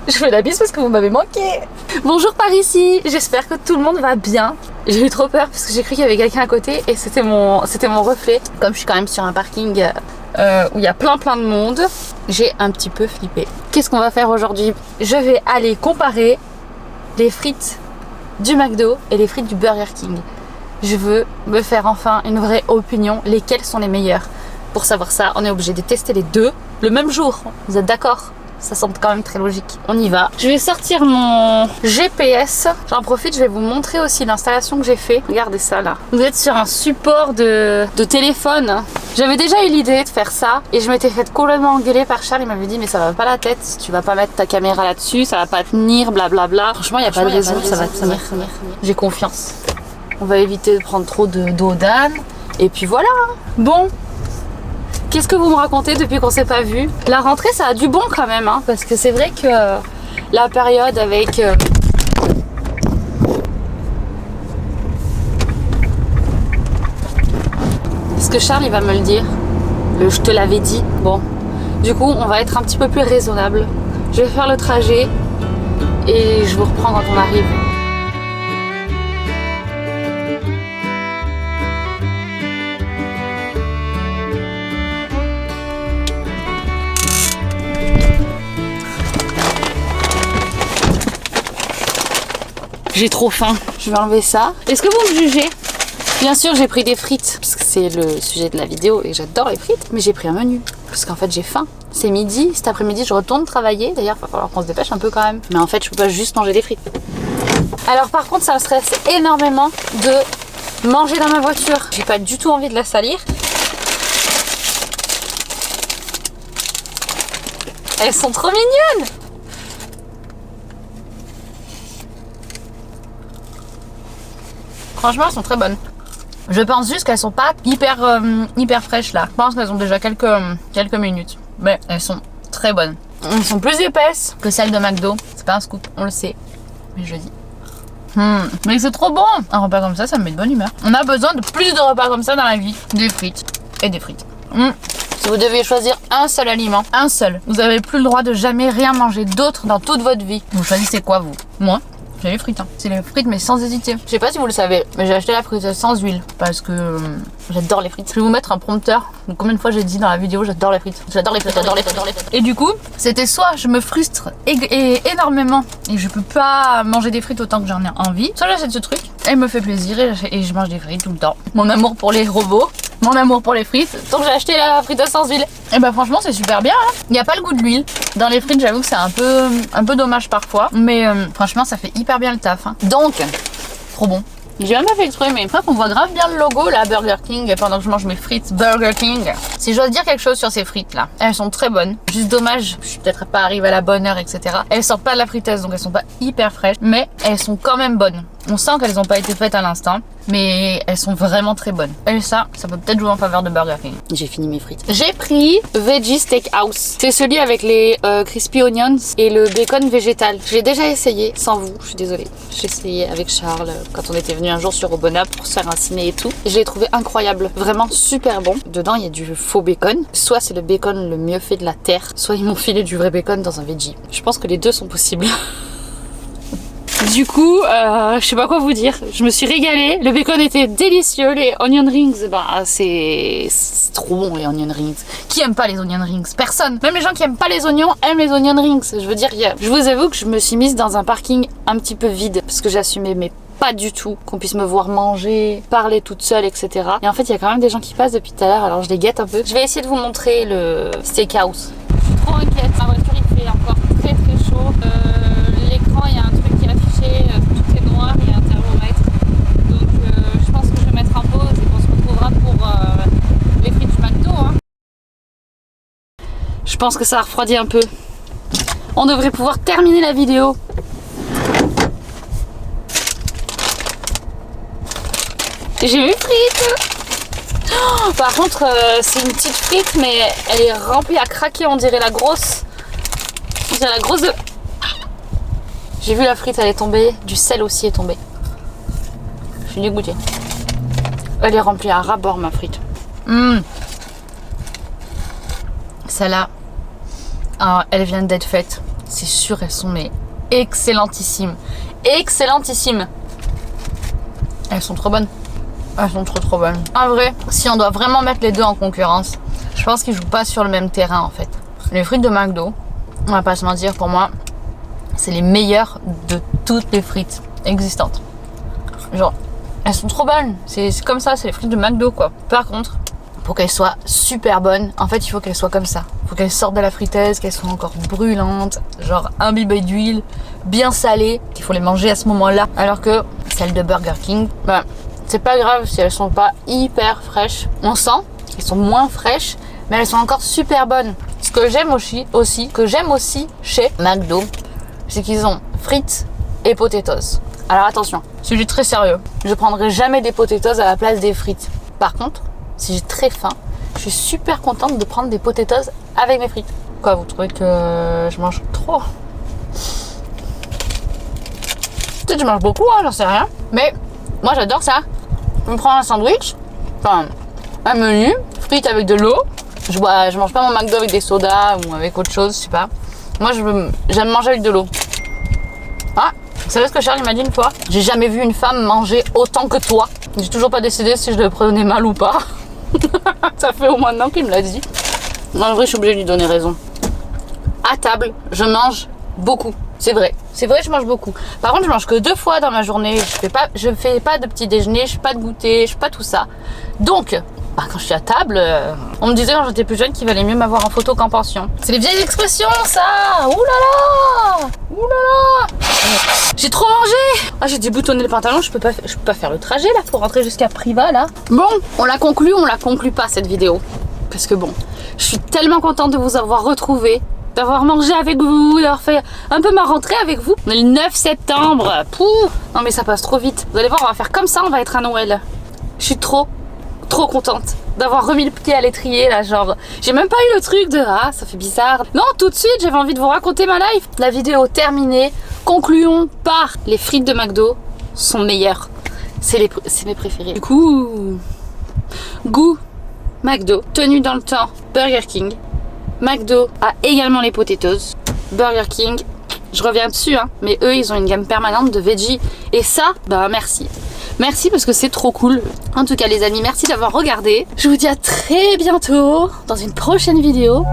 Je fais la bise parce que vous m'avez manqué. Bonjour par ici, j'espère que tout le monde va bien. J'ai eu trop peur parce que j'ai cru qu'il y avait quelqu'un à côté et c'était mon reflet. Comme je suis quand même sur un parking où il y a plein de monde, j'ai un petit peu flippé. Qu'est-ce qu'on va faire aujourd'hui? Je vais aller comparer les frites du McDo et les frites du Burger King. Je veux me faire enfin une vraie opinion, lesquelles sont les meilleures. Pour savoir ça, on est obligé de tester les deux le même jour. Vous êtes d'accord? Ça semble quand même très logique. On y va. Je vais sortir mon GPS. J'en profite, je vais vous montrer aussi l'installation que j'ai fait. Regardez ça là. Vous êtes sur un support de téléphone. J'avais déjà eu l'idée de faire ça et je m'étais fait complètement engueuler par Charles. Il m'avait dit mais ça va pas la tête. Tu vas pas mettre ta caméra là-dessus, ça va pas tenir, blablabla. Franchement, il n'y a pas de raison, ça va tenir. J'ai confiance. On va éviter de prendre trop d'eau d'âne. Et puis voilà. Bon. Qu'est-ce que vous me racontez depuis qu'on s'est pas vu? La rentrée, ça a du bon quand même, hein, parce que c'est vrai que la période avec... Est-ce que Charles, il va me le dire? Je te l'avais dit. Bon, du coup, on va être un petit peu plus raisonnable. Je vais faire le trajet et je vous reprends quand on arrive. J'ai trop faim. Je vais enlever ça. Est-ce que vous me jugez? Bien sûr, j'ai pris des frites, parce que c'est le sujet de la vidéo et j'adore les frites, mais j'ai pris un menu, parce qu'en fait j'ai faim. C'est midi, cet après-midi je retourne travailler, d'ailleurs il va falloir qu'on se dépêche un peu quand même. Mais en fait je peux pas juste manger des frites. Alors par contre ça me stresse énormément de manger dans ma voiture. J'ai pas du tout envie de la salir. Elles sont trop mignonnes! Franchement, elles sont très bonnes. Je pense juste qu'elles sont pas hyper fraîches là. Je pense qu'elles ont déjà quelques minutes. Mais elles sont très bonnes. Elles sont plus épaisses que celles de McDo. C'est pas un scoop, on le sait. Mais je dis. Mais c'est trop bon. Un repas comme ça me met de bonne humeur. On a besoin de plus de repas comme ça dans la vie. Des frites. Et des frites. Si vous deviez choisir un seul aliment, un seul, vous avez plus le droit de jamais rien manger d'autre dans toute votre vie. Vous choisissez quoi vous? Moi, j'ai les frites, hein. C'est les frites mais sans hésiter. Je sais pas si vous le savez, mais j'ai acheté la frite sans huile parce que j'adore les frites. Je vais vous mettre un prompteur. Donc, combien de fois j'ai dit dans la vidéo j'adore les frites. J'adore les frites, j'adore les frites, j'adore les frites. Et du coup, c'était soit je me frustre énormément et je peux pas manger des frites autant que j'en ai envie, soit j'achète ce truc, elle me fait plaisir et je mange des frites tout le temps. Mon amour pour les robots, mon amour pour les frites. Donc j'ai acheté la frite sans huile. Et bah franchement c'est super bien, hein. Il n'y a pas le goût de l'huile. Dans les frites j'avoue que c'est un peu dommage parfois. Mais franchement ça fait hyper bien le taf, hein. Donc, trop bon. J'ai même pas fait exprès mais on voit grave bien le logo là, Burger King, pendant que je mange mes frites Burger King. Si je dois dire quelque chose sur ces frites là, elles sont très bonnes. Juste dommage, je suis peut-être pas arrivée à la bonne heure, etc. Elles sortent pas de la friteuse donc elles sont pas hyper fraîches. Mais elles sont quand même bonnes. On sent qu'elles ont pas été faites à l'instant. Mais elles sont vraiment très bonnes. Et ça peut peut-être jouer en faveur de Burger King. J'ai fini mes frites. J'ai pris Veggie Steakhouse. C'est celui avec les crispy onions et le bacon végétal. Je l'ai déjà essayé sans vous, je suis désolée. J'ai essayé avec Charles quand on était venu un jour sur Obona pour se faire un ciné et tout. Et je l'ai trouvé incroyable, vraiment super bon. Dedans il y a du faux bacon. Soit c'est le bacon le mieux fait de la terre, soit ils m'ont filé du vrai bacon dans un veggie. Je pense que les deux sont possibles. Du coup, je sais pas quoi vous dire. Je me suis régalée. Le bacon était délicieux. Les onion rings, bah c'est trop bon les onion rings. Qui aime pas les onion rings? Personne. Même les gens qui aiment pas les oignons aiment les onion rings. Je veux dire, je vous avoue que je me suis mise dans un parking un petit peu vide parce que j'assumais mais pas du tout qu'on puisse me voir manger, parler toute seule, etc. Et en fait, il y a quand même des gens qui passent depuis tout à l'heure. Alors je les guette un peu. Je vais essayer de vous montrer le steakhouse. Je suis trop inquiète. Ma voiture il fait encore très chaud. L'écran, il y a un truc tout est noir, il y a un thermomètre. Donc je pense que je vais mettre en pause et qu'on se retrouvera pour les frites du McDo, hein. Je pense que ça a refroidi un peu. On devrait pouvoir terminer la vidéo. J'ai mes frites. Oh, par contre c'est une petite frite mais elle est remplie à craquer, on dirait la grosse. On dirait la grosse de... J'ai vu la frite, elle est tombée. Du sel aussi est tombé. Je suis dégoûtée. Elle est remplie à ras-bord, ma frite. Celle-là, elle vient d'être faite. c'est sûr, elles sont mais excellentissimes. Excellentissimes. Elles sont trop bonnes. Elles sont trop bonnes. En vrai, si on doit vraiment mettre les deux en concurrence, je pense qu'ils jouent pas sur le même terrain en fait. Les frites de McDo, on va pas se mentir, pour moi, c'est les meilleures de toutes les frites existantes. Genre, elles sont trop bonnes. C'est comme ça, c'est les frites de McDo quoi. Par contre, pour qu'elles soient super bonnes, en fait, il faut qu'elles soient comme ça. Il faut qu'elles sortent de la friteuse, qu'elles soient encore brûlantes, genre imbibées d'huile, bien salées. Il faut les manger à ce moment-là. Alors que celles de Burger King, bah, c'est pas grave si elles sont pas hyper fraîches. On sent qu'elles sont moins fraîches, mais elles sont encore super bonnes. Ce que j'aime aussi chez McDo, c'est qu'ils ont frites et potatoes. Alors attention, c'est du très sérieux. Je prendrai jamais des potatoes à la place des frites. Par contre, si j'ai très faim, je suis super contente de prendre des potatoes avec mes frites. Quoi, vous trouvez que je mange trop? Peut-être que je mange beaucoup, hein, j'en sais rien. Mais moi j'adore ça. Je me prends un sandwich, enfin un menu, frites avec de l'eau. Je mange pas mon McDo avec des sodas ou avec autre chose, je sais pas. Moi j'aime manger avec de l'eau. Ah, vous savez ce que Charlie m'a dit une fois? J'ai jamais vu une femme manger autant que toi. J'ai toujours pas décidé si je le prenais mal ou pas. Ça fait au moins un an qu'il me l'a dit. En vrai, je suis obligée de lui donner raison. À table, je mange beaucoup. C'est vrai, je mange beaucoup. Par contre, je mange que 2 fois dans ma journée. Je fais pas de petit déjeuner, je fais pas de goûter, je fais pas tout ça. Donc, quand je suis à table, on me disait quand j'étais plus jeune qu'il valait mieux m'avoir en photo qu'en pension. C'est les vieilles expressions, ça. Ouh là là, ouh là là. J'ai trop mangé. Ah, j'ai déboutonné le pantalon, je peux pas faire le trajet là pour rentrer jusqu'à Privas là. Bon, on la conclut pas cette vidéo. Parce que bon, je suis tellement contente de vous avoir retrouvé, d'avoir mangé avec vous, d'avoir fait un peu ma rentrée avec vous. On est le 9 septembre. Pouh. Non mais ça passe trop vite. Vous allez voir, on va faire comme ça, on va être à Noël. Je suis trop contente d'avoir remis le pied à l'étrier là, genre j'ai même pas eu le truc de ah ça fait bizarre. Non, tout de suite j'avais envie de vous raconter ma life. La vidéo terminée. Concluons par les frites de McDo sont meilleures. C'est mes préférés. Du coup, goût McDo, tenue dans le temps Burger King. McDo a également les potatoes. Burger King, je reviens dessus, hein, mais eux ils ont une gamme permanente de veggie. Et ça, bah merci. Merci parce que c'est trop cool. En tout cas les amis, merci d'avoir regardé. Je vous dis à très bientôt dans une prochaine vidéo.